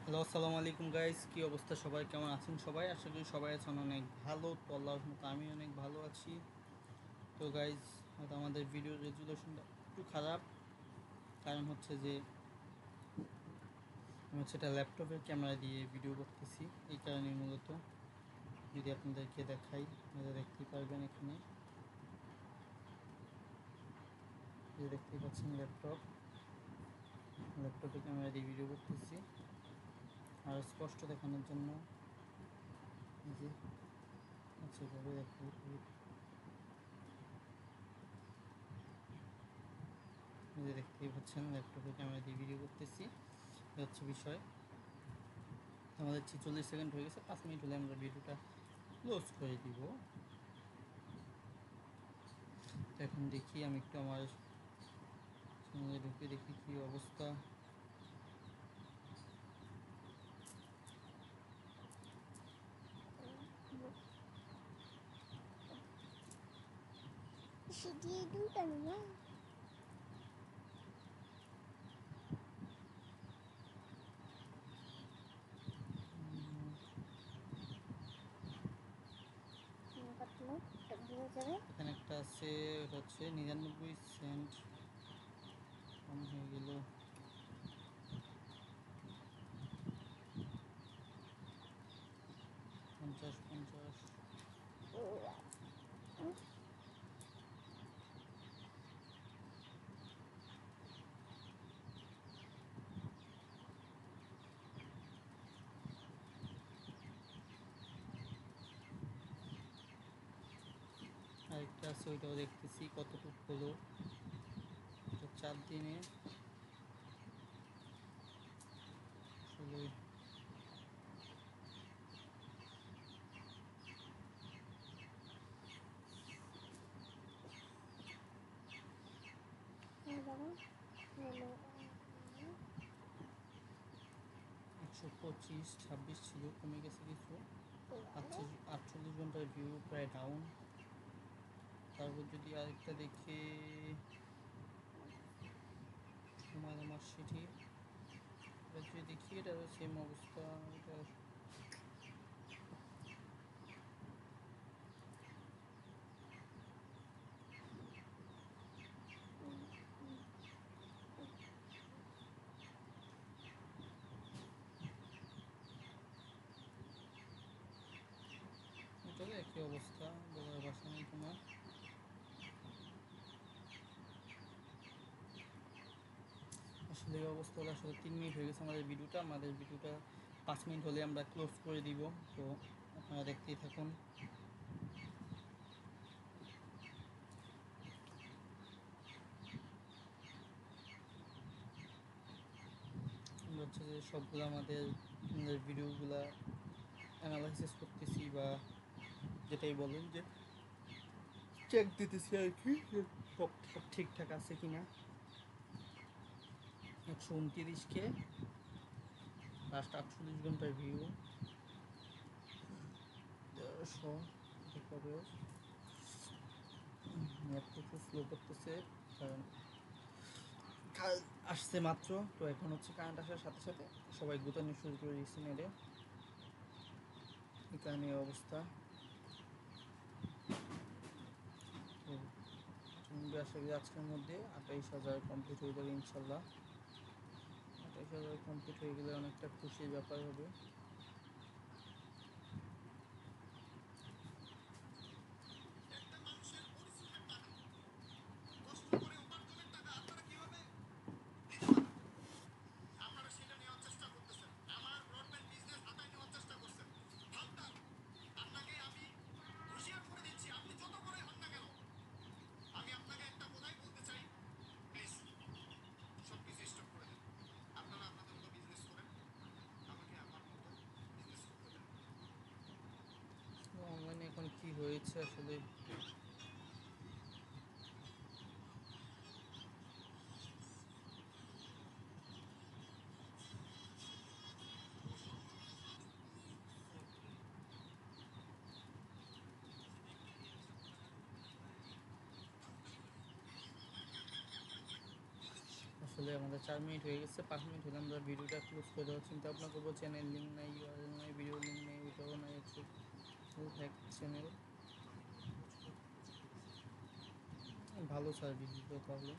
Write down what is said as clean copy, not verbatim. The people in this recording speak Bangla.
হ্যালো, আসসালামু আলাইকুম গাইস। কি অবস্থা, সবাই কেমন আছেন? সবাই আশা করি সবাই আছেন অনেক ভালো। তো আল্লাহর মতো আমি অনেক ভালো আছি। তো গাইস, হয়তো আমাদের ভিডিও রেজুলেশনটা একটু খারাপ, কারণ হচ্ছে যে আমি হচ্ছে এটা ল্যাপটপের ক্যামেরা দিয়ে ভিডিও করতেছি, এই কারণে মূলত। যদি আপনাদেরকে দেখাই, আপনারা দেখতেই পারবেন এখানে, যে দেখতেই পাচ্ছেন ল্যাপটপের ক্যামেরা দিয়ে ভিডিও করতেছি। আর স্পষ্ট দেখানোর জন্য এই যে আচ্ছা এভাবে দেখতেই পাচ্ছেন ল্যাপটপের ক্যামেরা দিয়ে ভিডিও করতেছি। এটা হচ্ছে বিষয়। আমাদের 46 সেকেন্ড হয়ে গেছে, 5 মিনিট হলে আমরা ভিডিওটা ক্লোজ করে দিব। তো এখন দেখি, আমি একটু আমার চ্যানেলে ঢুকে দেখি কি অবস্থা। Dia dulu kan ya. Empat puluh, tak boleh cakap. এখানে একটা আছে, ওটা হচ্ছে 99 সেন্ট কম হয়ে গেল। 50 50। আরেকটা আছে, ওইটাও দেখতেছি কতটুকু হলো। এটা 4 দিনে আসলে Hello. Hello. 125 26 ছিল, কমে গেছে কিছু। 48 ঘন্টার ভিউ প্রায় ডাউন। তারপর যদি আরেকটা দেখি, হুমায়ুন মার্কশিটি, এটা যদি দেখি, এটা সেম অবস্থা। এটা এটারও একই অবস্থা, বলার ভাষা নেই তোমার। আসলে এই অবস্থা হলে আসলে 3 মিনিট হয়ে গেছে আমাদের ভিডিওটা 5 মিনিট হলে আমরা ক্লোজ করে দিব। তো আপনারা দেখতেই থাকুন। আমরা হচ্ছে যে সবগুলো আমাদের ভিডিওগুলা অ্যানালাইসিস করতেছি, বা যেটাই বলেন যে চেক দিতেছি আর কি, যে সব সব ঠিকঠাক আছে কিনা। 129K লাস্ট 48 ঘন্টার ভিউ। 1,300 কবে নেট প্রচুর স্লো করতেছে, কারণ কারেন্ট আসছে মাত্র। তো এখন হচ্ছে কারেন্ট আসার সাথে সাথে সবাই গুতানো শুরু করে দিয়েছে নেটে, এই কারণে এই অবস্থা। তো আশা করি আজকের মধ্যে 28,000 কমপ্লিট হয়ে যাবে ইনশাল্লাহ। 28,000 কমপ্লিট হয়ে গেলে অনেকটা খুশির ব্যাপার হবে। অনলাইনে এখন কি হয়েছে আসলে, তাহলে আমাদের 4 মিনিট হয়ে গেছে, 5 মিনিট হলে আমরা ভিডিওটা ক্লোজ করে দেওয়ার চিন্তা ভাবনা করবো। চ্যানেল লিঙ্ক নাই, ইউআরএল নাই, ভিডিও লিঙ্ক নেই, ওইটাও নাই, একটু হ্যাক চ্যানেল, ভালো সার্ভিস দিত তাহলে।